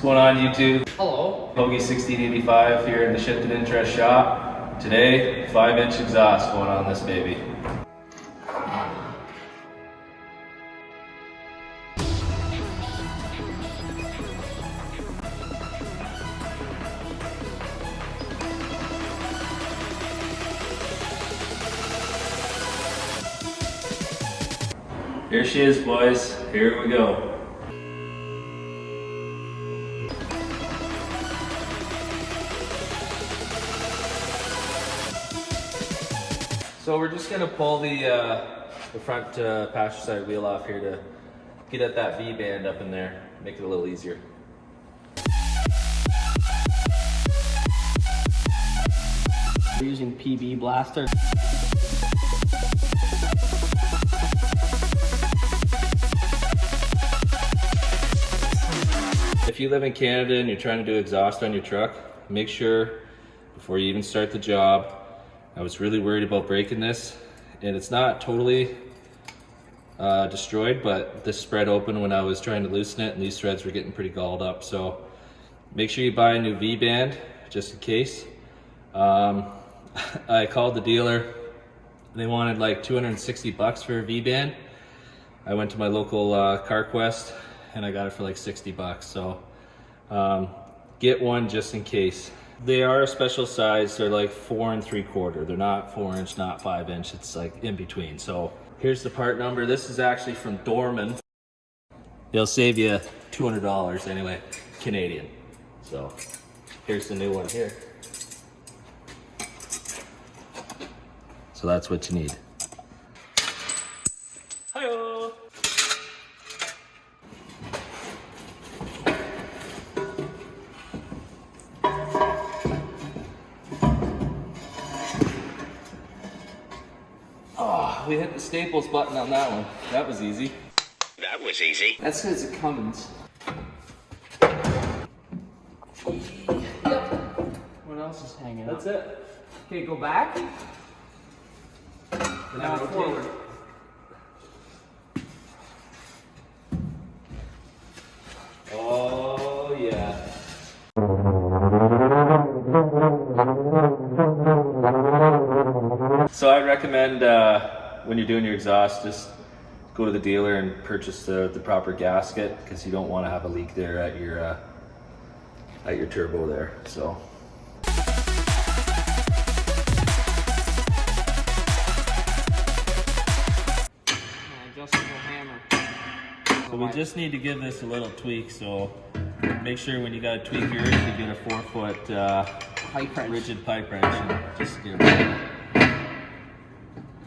going on YouTube? Hello. Hoagie 1685 here in the Shifted Interest shop. Today, 5-inch exhaust going on this baby. Here she is, boys. Here we go. So we're just gonna pull the front passenger side wheel off here to get at that V-band up in there, make it a little easier. We're using PB Blaster. If you live in Canada and you're trying to do exhaust on your truck, make sure before you even start the job. I was really worried about breaking this, and it's not totally destroyed, but this spread open when I was trying to loosen it, and these threads were getting pretty galled up. So make sure you buy a new V-band just in case. I called the dealer. They wanted like 260 bucks for a V-band. I went to my local CarQuest and I got it for like 60 bucks. So get one just in case. They are a special size. They're like 4 3/4. They're not 4-inch, not 5-inch. It's like in between. So here's the part number. This is actually from Dorman. They'll save you $200 anyway, Canadian. So here's the new one here. So that's what you need. Hi-yo! Oh, we hit the Staples button on that one. That was easy. That was easy. That's because it's Cummins. Yep. What else is hanging That's up? it. Okay, go back. Now forward. Oh yeah. So I recommend when you're doing your exhaust, just go to the dealer and purchase the proper gasket, because you don't want to have a leak there at your turbo there. So. Adjustable hammer. So we just need to give this a little tweak, so make sure when you gotta tweak yours, you get a 4-foot Pipe wrench. rigid pipe wrench and just get it.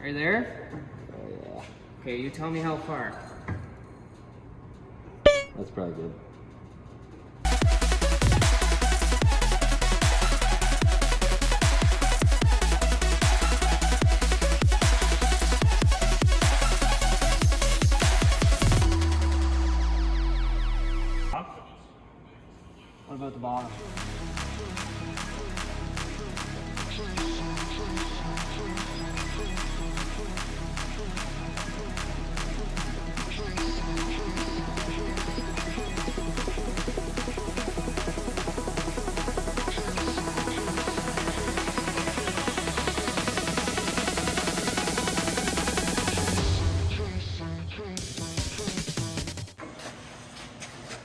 Are you there? Oh yeah, Okay, you tell me how far. that's probably good. What about the bottom?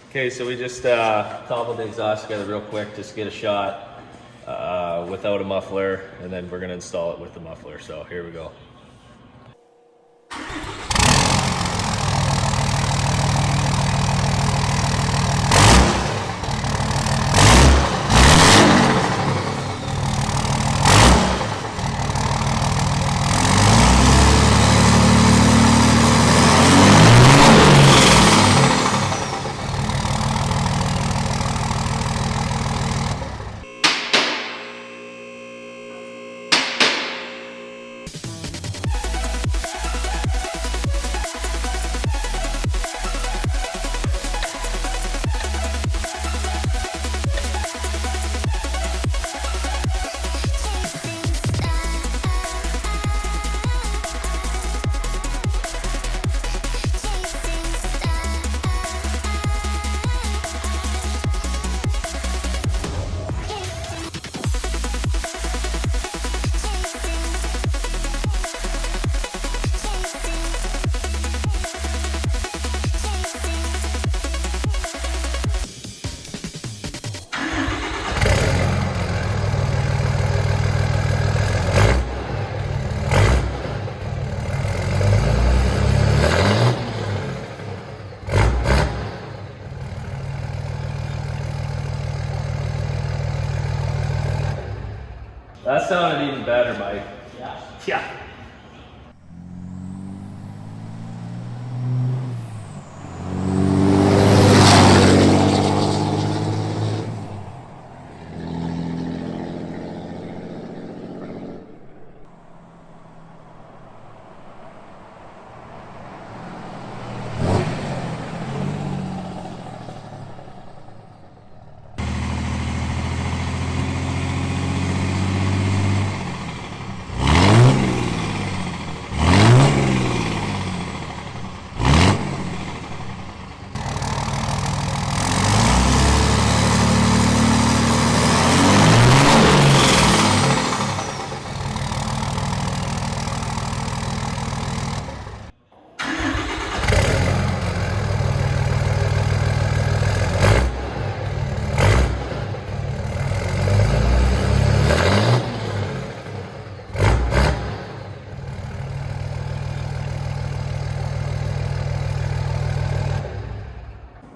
Okay, so we just cobbled the exhaust together real quick just to get a shot without a muffler, and then we're gonna install it with the muffler. So here we go. That sounded even better, Mike. Yeah. Yeah.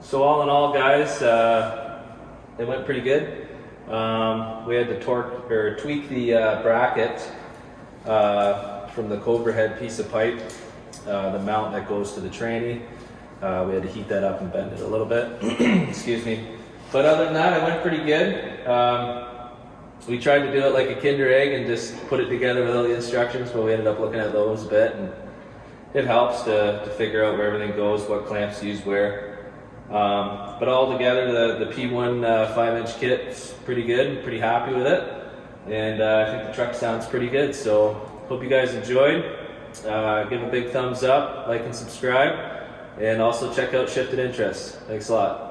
So all in all, guys, it went pretty good. We had to tweak the bracket from the Cobra head piece of pipe, the mount that goes to the tranny. We had to heat that up and bend it a little bit. Excuse me. But other than that, it went pretty good. We tried to do it like a Kinder Egg and just put it together with all the instructions, but we ended up looking at those a bit, and it helps to figure out where everything goes, what clamps to use where. But all together, the P1 5-inch kit's pretty good. Pretty happy with it, and I think the truck sounds pretty good. So hope you guys enjoyed. Give a big thumbs up, like and subscribe, and also check out Shifted Interests. Thanks a lot.